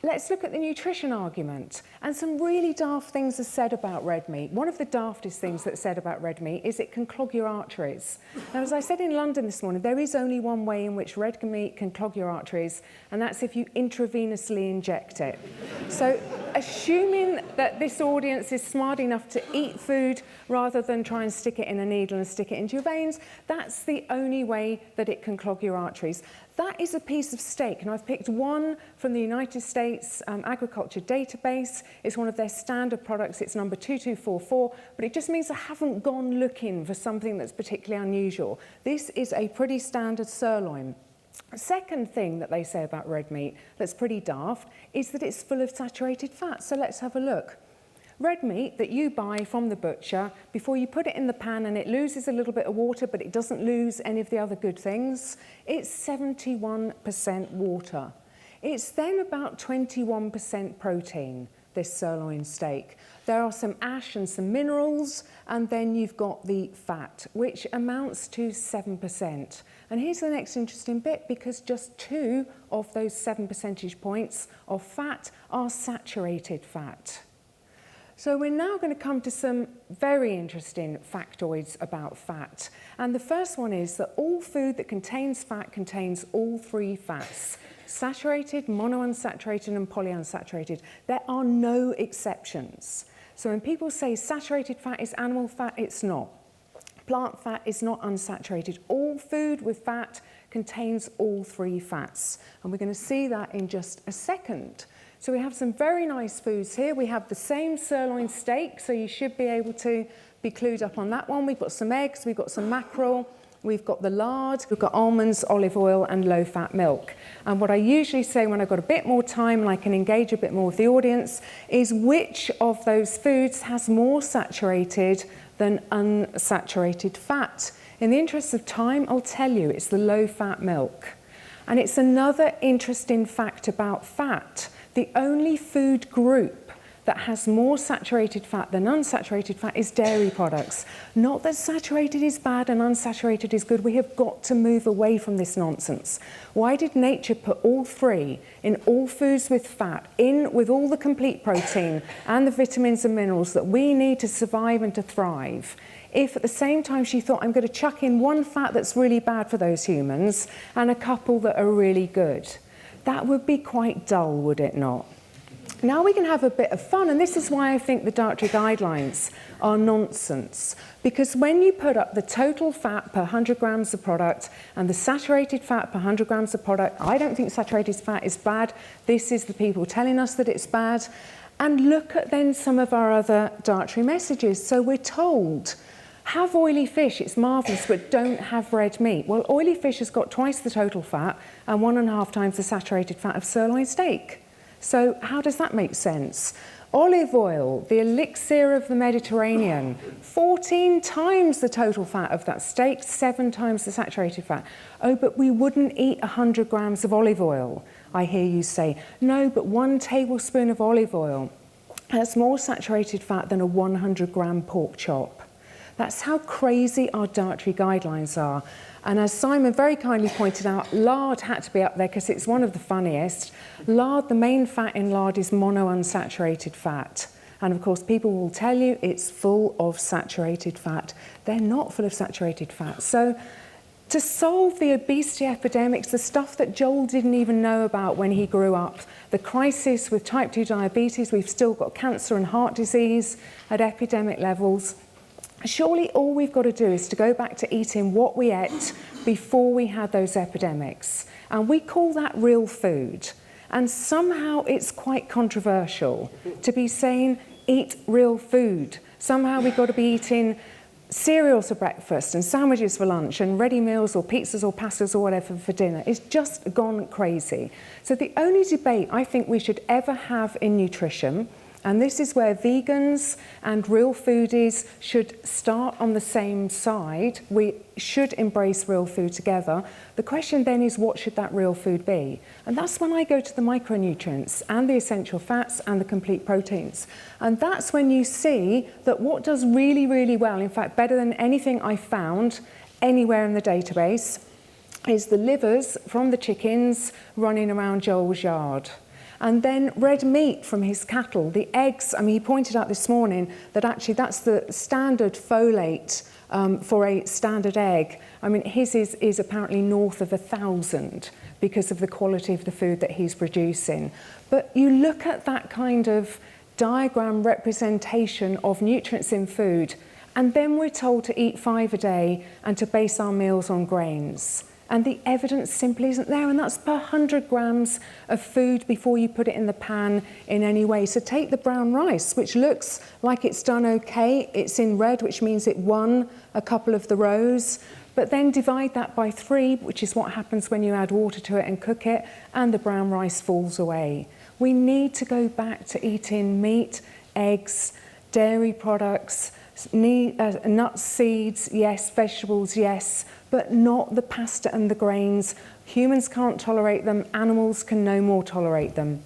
let's look at the nutrition argument. And some really daft things are said about red meat. One of the daftest things that's said about red meat is it can clog your arteries. Now, as I said in London this morning, there is only one way in which red meat can clog your arteries, and that's if you intravenously inject it. So, assuming that this audience is smart enough to eat food rather than try and stick it in a needle and stick it into your veins, that's the only way that it can clog your arteries. That is a piece of steak, and I've picked one from the United States Agriculture Database. It's one of their standard products. It's number 2244, but it just means I haven't gone looking for something that's particularly unusual. This is a pretty standard sirloin. A second thing that they say about red meat that's pretty daft is that it's full of saturated fat. So let's have a look. Red meat that you buy from the butcher, before you put it in the pan and it loses a little bit of water, but it doesn't lose any of the other good things, it's 71% water. It's then about 21% protein, this sirloin steak. There are some ash and some minerals, and then you've got the fat, which amounts to 7%. And here's the next interesting bit, because just 2 of those 7 percentage points of fat are saturated fat. So we're now going to come to some very interesting factoids about fat. And the first one is that all food that contains fat contains all 3 fats: saturated, monounsaturated, and polyunsaturated. There are no exceptions. So when people say saturated fat is animal fat, it's not. Plant fat is not unsaturated. All food with fat contains all 3 fats. And we're going to see that in just a second. So we have some very nice foods here. We have the same sirloin steak, so you should be able to be clued up on that one. We've got some eggs, we've got some mackerel, we've got the lard, we've got almonds, olive oil, and low-fat milk. And what I usually say when I've got a bit more time and I can engage a bit more with the audience is which of those foods has more saturated than unsaturated fat. In the interest of time, I'll tell you it's the low-fat milk. And it's another interesting fact about fat. The only food group that has more saturated fat than unsaturated fat is dairy products. Not that saturated is bad and unsaturated is good. We have got to move away from this nonsense. Why did nature put all 3 in all foods with fat, in with all the complete protein and the vitamins and minerals that we need to survive and to thrive, if at the same time she thought, I'm going to chuck in 1 fat that's really bad for those humans and a couple that are really good? That would be quite dull, would it not? Now we can have a bit of fun, and this is why I think the dietary guidelines are nonsense. Because when you put up the total fat per 100 grams of product and the saturated fat per 100 grams of product, I don't think saturated fat is bad. This is the people telling us that it's bad. And look at then some of our other dietary messages. So we're told, have oily fish, it's marvellous, but don't have red meat. Well, oily fish has got twice the total fat and 1.5 times the saturated fat of sirloin steak. So how does that make sense? Olive oil, the elixir of the Mediterranean, 14 times the total fat of that steak, 7 times the saturated fat. Oh, but we wouldn't eat 100 grams of olive oil, I hear you say. No, but 1 tablespoon of olive oil has more saturated fat than a 100-gram pork chop. That's how crazy our dietary guidelines are. And as Simon very kindly pointed out, lard had to be up there because it's one of the funniest. Lard, the main fat in lard is monounsaturated fat. And of course, people will tell you it's full of saturated fat. They're not full of saturated fat. So to solve the obesity epidemics, the stuff that Joel didn't even know about when he grew up, the crisis with type 2 diabetes, we've still got cancer and heart disease at epidemic levels. Surely all we've got to do is to go back to eating what we ate before we had those epidemics. And we call that real food. And somehow it's quite controversial to be saying, eat real food. Somehow we've got to be eating cereals for breakfast and sandwiches for lunch and ready meals or pizzas or pastas or whatever for dinner. It's just gone crazy. So the only debate I think we should ever have in nutrition, and this is where vegans and real foodies should start on the same side. We should embrace real food together. The question then is, what should that real food be? And that's when I go to the micronutrients and the essential fats and the complete proteins. And that's when you see that what does really, really well, in fact, better than anything I found anywhere in the database, is the livers from the chickens running around Joel's yard. And then red meat from his cattle, the eggs, I mean, he pointed out this morning that actually that's the standard folate for a standard egg. I mean, his is apparently north of 1,000 because of the quality of the food that he's producing. But you look at that kind of diagram representation of nutrients in food, and then we're told to eat 5 a day and to base our meals on grains. And the evidence simply isn't there, and that's per 100 grams of food before you put it in the pan in any way. So take the brown rice, which looks like it's done okay. It's in red, which means it won a couple of the rows. But then divide that by 3, which is what happens when you add water to it and cook it, and the brown rice falls away. We need to go back to eating meat, eggs, dairy products, nuts, seeds, yes, vegetables, yes, but not the pasta and the grains. Humans can't tolerate them, animals can no more tolerate them.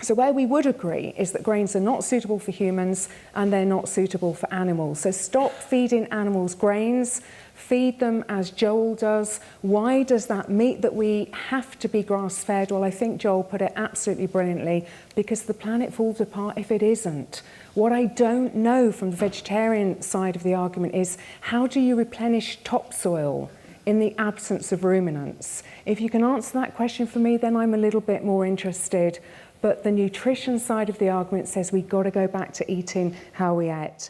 So where we would agree is that grains are not suitable for humans and they're not suitable for animals. So stop feeding animals grains, feed them as Joel does. Why does that meat that we have to be grass-fed? Well, I think Joel put it absolutely brilliantly, because the planet falls apart if it isn't. What I don't know from the vegetarian side of the argument is, how do you replenish topsoil in the absence of ruminants? If you can answer that question for me, then I'm a little bit more interested. But the nutrition side of the argument says we've got to go back to eating how we ate.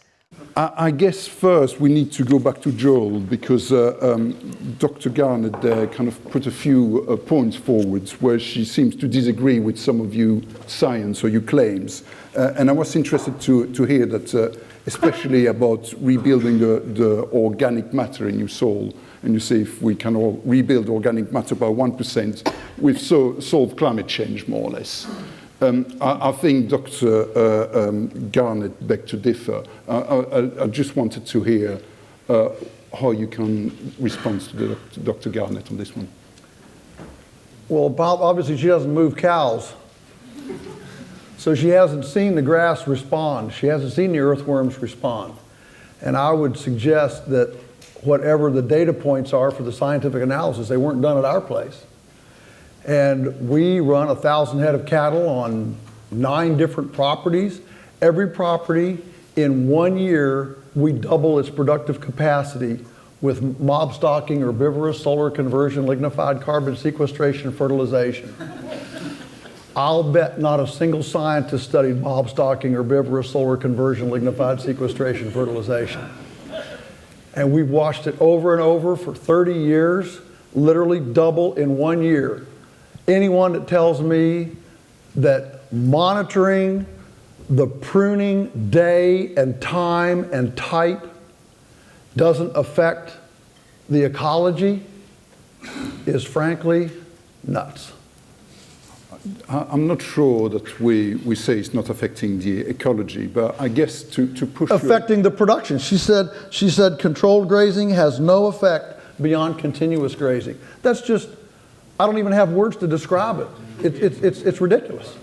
I guess first we need to go back to Joel, because Dr. Garnett there kind of put a few points forward where she seems to disagree with some of your science or your claims. And I was interested to hear that, especially about rebuilding the organic matter in your soil. And you say if we can all rebuild organic matter by 1%, we've solved climate change, more or less. I think Dr. Garnett begged to differ. I just wanted to hear how you can respond to Dr. Garnett on this one. Well, obviously she doesn't move cows. So she hasn't seen the grass respond. She hasn't seen the earthworms respond. And I would suggest that whatever the data points are for the scientific analysis, they weren't done at our place. And we run 1,000 head of cattle on 9 different properties. Every property, in 1 year, we double its productive capacity with mob stocking, herbivorous, solar conversion, lignified carbon sequestration, fertilization. I'll bet not a single scientist studied mob stocking, herbivorous, solar conversion, lignified sequestration, fertilization. And we've watched it over and over for 30 years, literally double in 1 year. Anyone that tells me that monitoring the pruning day and time and type doesn't affect the ecology is frankly nuts. I'm not sure that we say it's not affecting the ecology, but I guess to push affecting the production. She said controlled grazing has no effect beyond continuous grazing. That's just, I don't even have words to describe it. It's ridiculous,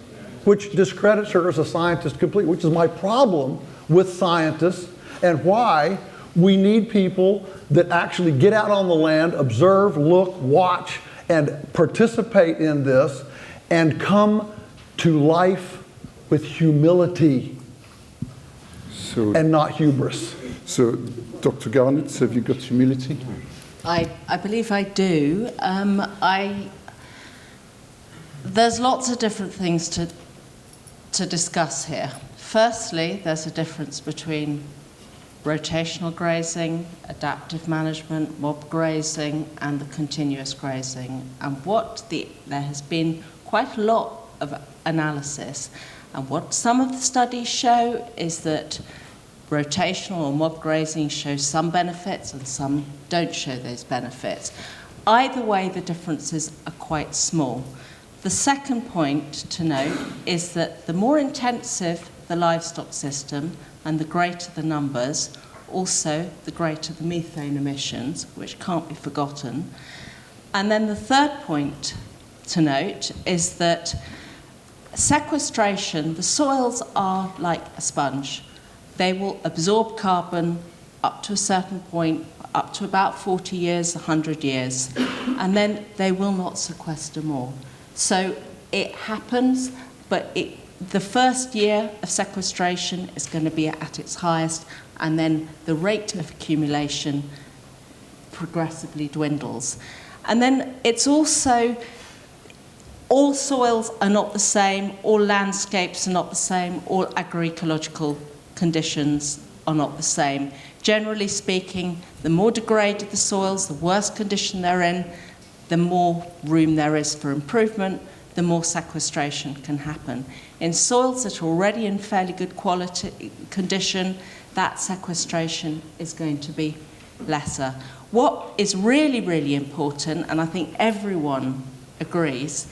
which discredits her as a scientist completely, which is my problem with scientists and why we need people that actually get out on the land, observe, look, watch, and participate in this, and come to life with humility and not hubris. So, Dr. Garnett, have you got humility? I believe I do. There's lots of different things to discuss here. Firstly, there's a difference between rotational grazing, adaptive management, mob grazing, and the continuous grazing. And there has been quite a lot of analysis. And what some of the studies show is that rotational or mob grazing shows some benefits and some don't show those benefits. Either way, the differences are quite small. The second point to note is that the more intensive the livestock system and the greater the numbers, also the greater the methane emissions, which can't be forgotten. And then the third point to note is that sequestration, the soils are like a sponge. They will absorb carbon up to a certain point, up to about 40 years, 100 years, and then they will not sequester more. So it happens, but the first year of sequestration is going to be at its highest, and then the rate of accumulation progressively dwindles. And then it's also, all soils are not the same, all landscapes are not the same, all agroecological conditions are not the same. Generally speaking, the more degraded the soils, the worse condition they're in, the more room there is for improvement, the more sequestration can happen. In soils that are already in fairly good quality condition, that sequestration is going to be lesser. What is really, really important, and I think everyone agrees,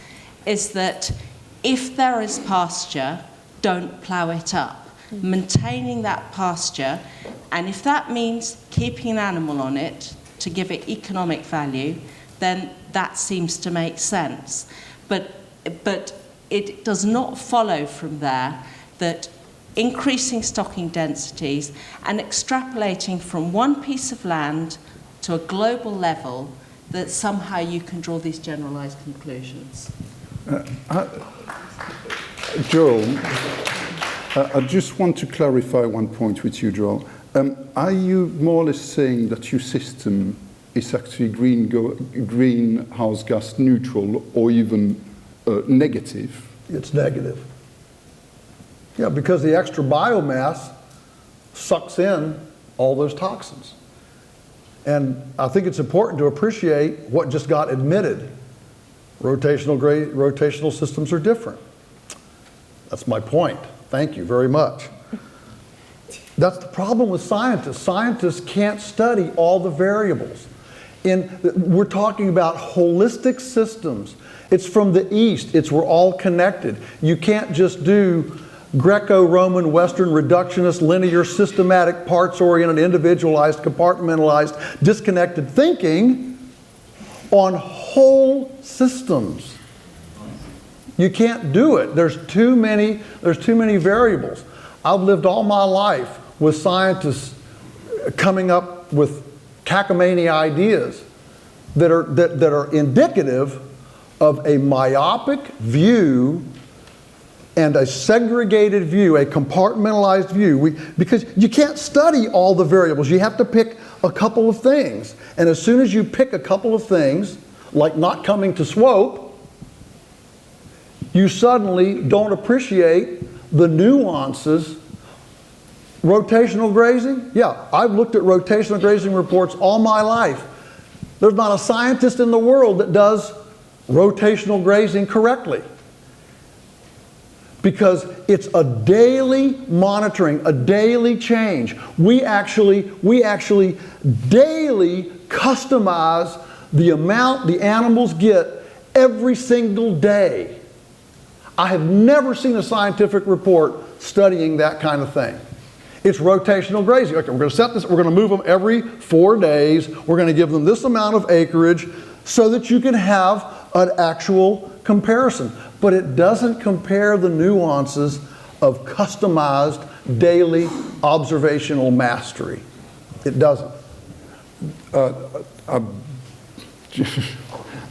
is that if there is pasture, don't plough it up. Maintaining that pasture, and if that means keeping an animal on it to give it economic value, then that seems to make sense. But it does not follow from there that increasing stocking densities and extrapolating from one piece of land to a global level, that somehow you can draw these generalized conclusions. Joel, I just want to clarify one point with you, Joel. Are you more or less saying that your system is actually greenhouse gas neutral or even negative? It's negative. Yeah, because the extra biomass sucks in all those toxins. And I think it's important to appreciate what just got admitted. Rotational systems are different. That's my point. Thank you very much. That's the problem with scientists. Scientists can't study all the variables. We're talking about holistic systems. It's from the East. We're all connected. You can't just do Greco-Roman, Western, reductionist, linear, systematic, parts-oriented, individualized, compartmentalized, disconnected thinking on whole systems. You can't do it. There's too many variables. I've lived all my life with scientists coming up with cacamamie ideas that are indicative of a myopic view and a segregated view, a compartmentalized view. Because you can't study all the variables. You have to pick a couple of things. And as soon as you pick a couple of things, like not coming to swope, you suddenly don't appreciate the nuances. Rotational grazing? Yeah, I've looked at rotational grazing reports all my life. There's not a scientist in the world that does rotational grazing correctly. Because it's a daily monitoring, a daily change. We actually daily customize the amount the animals get every single day. I have never seen a scientific report studying that kind of thing. It's rotational grazing. Okay, we're going to set this, we're going to move them every 4 days. We're going to give them this amount of acreage so that you can have an actual comparison. But it doesn't compare the nuances of customized daily observational mastery. It doesn't.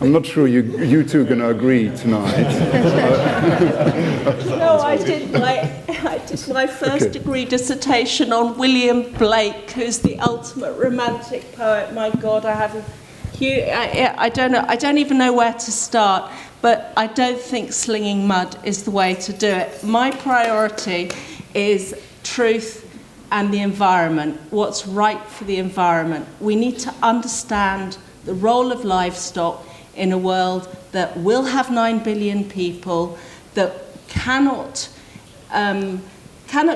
I'm not sure you two are going to agree tonight. No, I did my first degree dissertation on William Blake, who's the ultimate romantic poet. My God, I don't even know where to start. But I don't think slinging mud is the way to do it. My priority is truth and the environment, what's right for the environment. We need to understand the role of livestock in a world that will have 9 billion people, that cannot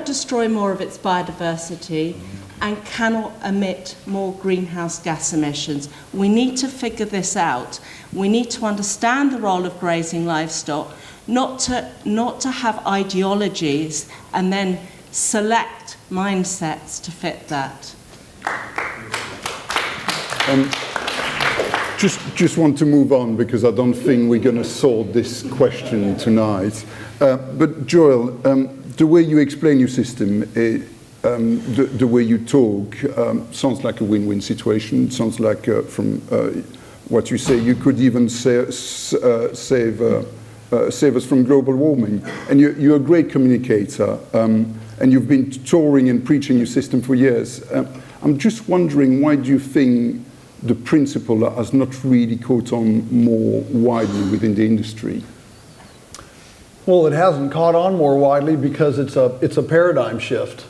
destroy more of its biodiversity, and cannot emit more greenhouse gas emissions. We need to figure this out. We need to understand the role of grazing livestock, not to have ideologies and then select mindsets to fit that. Just want to move on because I don't think we're going to solve this question tonight. But Joel, the way you explain your system, the way you talk, sounds like a win-win situation. Sounds like from what you say, you could even save save us from global warming. And you're a great communicator, and you've been touring and preaching your system for years. I'm just wondering, why do you think the principle has not really caught on more widely within the industry? Well, it hasn't caught on more widely because it's a paradigm shift,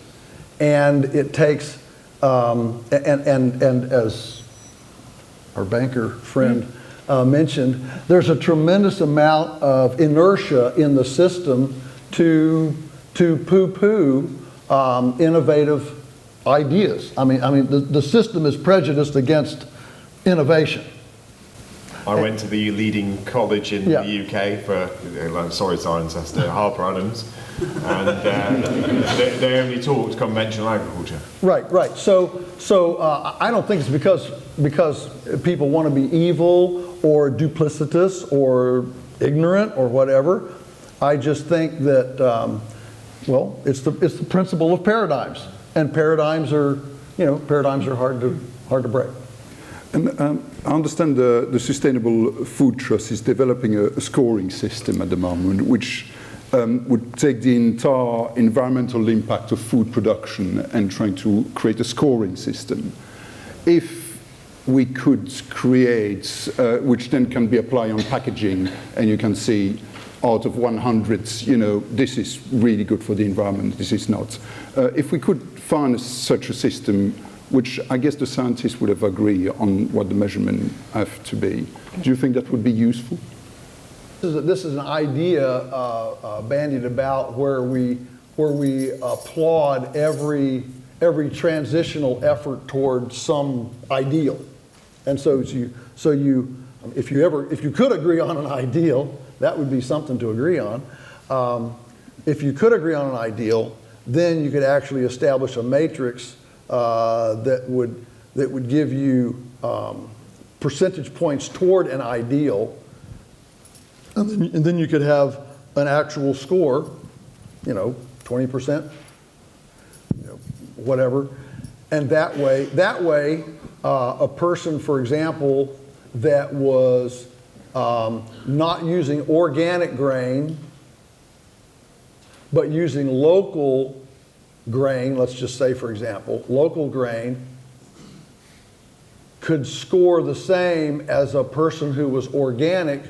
and it takes and as our banker friend mentioned, there's a tremendous amount of inertia in the system to poo-poo innovative ideas. I mean, the system is prejudiced against innovation. I went to the leading college in Yeah. the UK for, sorry, Cirencester, Harper Adams, and they only taught conventional agriculture. Right. So I don't think it's because people want to be evil or duplicitous or ignorant or whatever. I just think that well, it's the principle of paradigms, and paradigms are hard to break. And I understand the Sustainable Food Trust is developing a scoring system at the moment, which would take the entire environmental impact of food production and trying to create a scoring system. If we could create, which then can be applied on packaging, and you can see out of 100, this is really good for the environment, this is not. If we could find such a system, which I guess the scientists would have agreed on what the measurement have to be, do you think that would be useful? This is an idea bandied about where we applaud every transitional effort towards some ideal, and so if you could agree on an ideal, that would be something to agree on. If you could agree on an ideal, then you could actually establish a matrix that would give you percentage points toward an ideal, and then you could have an actual score, 20%, whatever, and that way, a person, for example, that was not using organic grain, but using local grain, let's just say, for example, local grain, could score the same as a person who was organic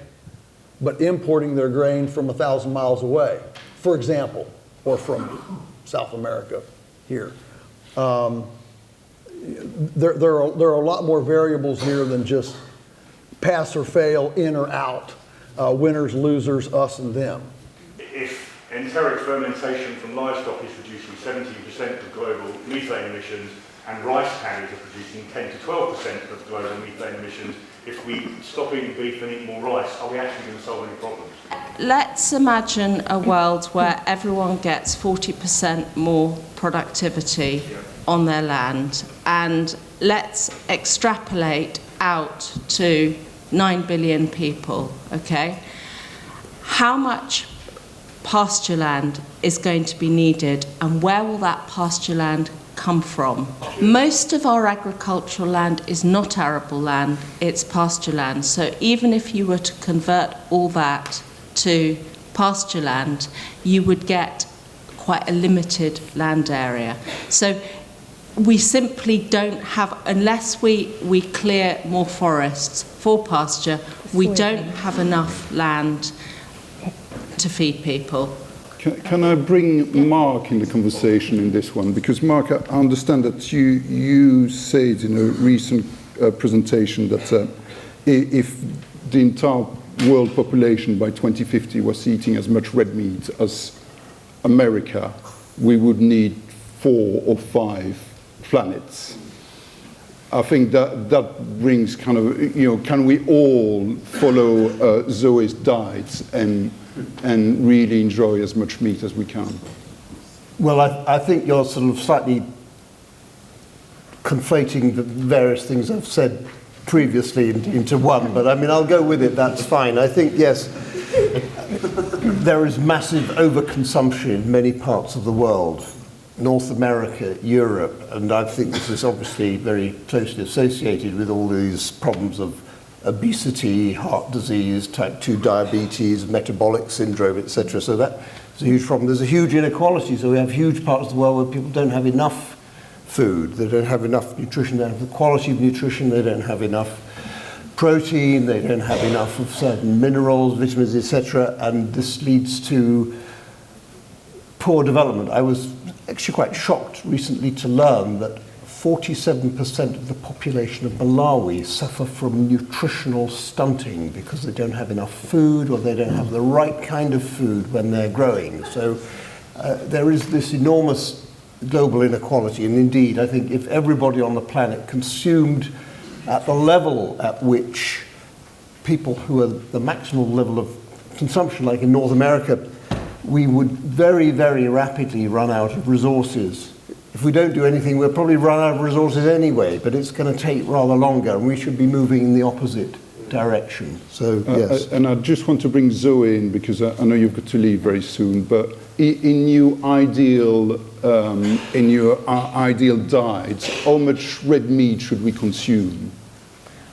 but importing their grain from 1,000 miles away, for example, or from South America here. There are a lot more variables here than just pass or fail, in or out, winners, losers, us and them. If enteric fermentation from livestock is producing 17% of global methane emissions, and rice paddies are producing 10 to 12% of global methane emissions, if we stop eating beef and eat more rice, are we actually going to solve any problems? Let's imagine a world where everyone gets 40% more productivity on their land, and let's extrapolate out to 9 billion people, okay? How much pasture land is going to be needed, and where will that pasture land come from? Most of our agricultural land is not arable land, it's pasture land. So even if you were to convert all that to pasture land, you would get quite a limited land area. So we simply don't have, unless we clear more forests for pasture, we don't have enough land to feed people. Can I bring Mark in the conversation in this one? Because Mark, I understand that you said in a recent presentation that if the entire world population by 2050 was eating as much red meat as America, we would need 4 or 5 planets. I think that brings kind of, can we all follow Zoe's diet and really enjoy as much meat as we can? Well, I think you're sort of slightly conflating the various things I've said previously into one, but I mean, I'll go with it, that's fine. I think, yes, there is massive overconsumption in many parts of the world, North America, Europe, and I think this is obviously very closely associated with all these problems of obesity, heart disease, type 2 diabetes, metabolic syndrome, etc. So that's a huge problem. There's a huge inequality. So we have huge parts of the world where people don't have enough food. They don't have enough nutrition. They don't have the quality of nutrition. They don't have enough protein. They don't have enough of certain minerals, vitamins, etc. And this leads to poor development. I was actually quite shocked recently to learn that 47% of the population of Malawi suffer from nutritional stunting because they don't have enough food or they don't have the right kind of food when they're growing. So there is this enormous global inequality, and indeed I think if everybody on the planet consumed at the level at which people who are the maximum level of consumption, like in North America, we would very, very rapidly run out of resources. If we don't do anything, we'll probably run out of resources anyway, but it's going to take rather longer, and we should be moving in the opposite direction. So, yes. And I just want to bring Zoe in, because I know you've got to leave very soon, but in your ideal diet, how much red meat should we consume?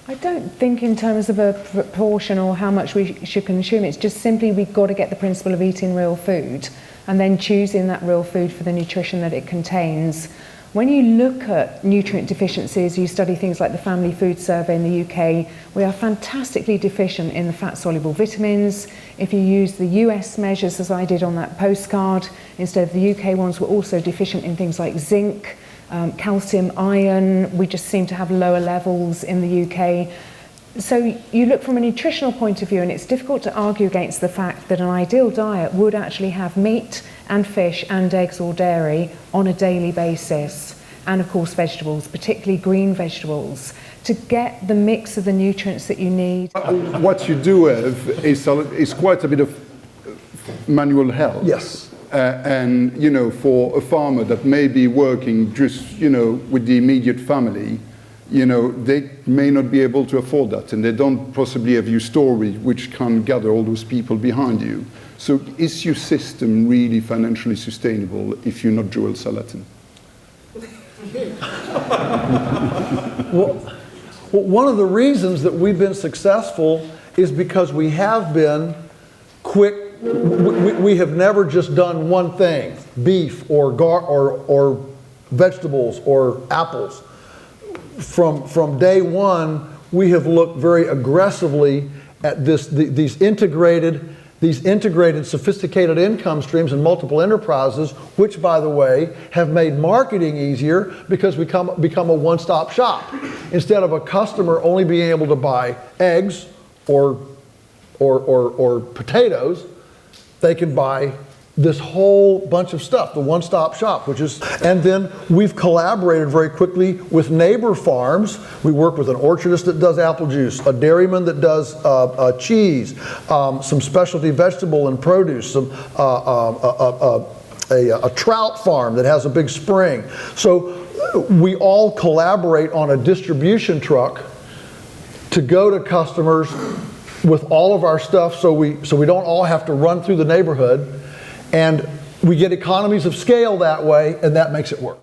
I don't think in terms of a proportion or how much we should consume. It's just simply we've got to get the principle of eating real food and then choosing that real food for the nutrition that it contains. When you look at nutrient deficiencies, you study things like the Family Food Survey in the UK, we are fantastically deficient in the fat-soluble vitamins. If you use the US measures, as I did on that postcard, instead of the UK ones, we're also deficient in things like zinc, calcium, iron. We just seem to have lower levels in the UK. So you look from a nutritional point of view, and it's difficult to argue against the fact that an ideal diet would actually have meat and fish and eggs or dairy on a daily basis, and of course vegetables, particularly green vegetables, to get the mix of the nutrients that you need. What you do have is quite a bit of manual help. Yes. And, you know, for a farmer that may be working just, you know, with the immediate family, you know, they may not be able to afford that, and they don't possibly have your story which can gather all those people behind you. So is your system really financially sustainable if you're not Joel Salatin? Well, one of the reasons that we've been successful is because we have been quick. We have never just done one thing, beef or vegetables or apples. From day one, we have looked very aggressively at these integrated, sophisticated income streams and multiple enterprises, which, by the way, have made marketing easier because we become a one-stop shop. Instead of a customer only being able to buy eggs or potatoes, they can buy this whole bunch of stuff, the one-stop shop, and then we've collaborated very quickly with neighbor farms. We work with an orchardist that does apple juice, a dairyman that does cheese, some specialty vegetable and produce, a trout farm that has a big spring. So we all collaborate on a distribution truck to go to customers with all of our stuff, so we don't all have to run through the neighborhood. And we get economies of scale that way, and that makes it work.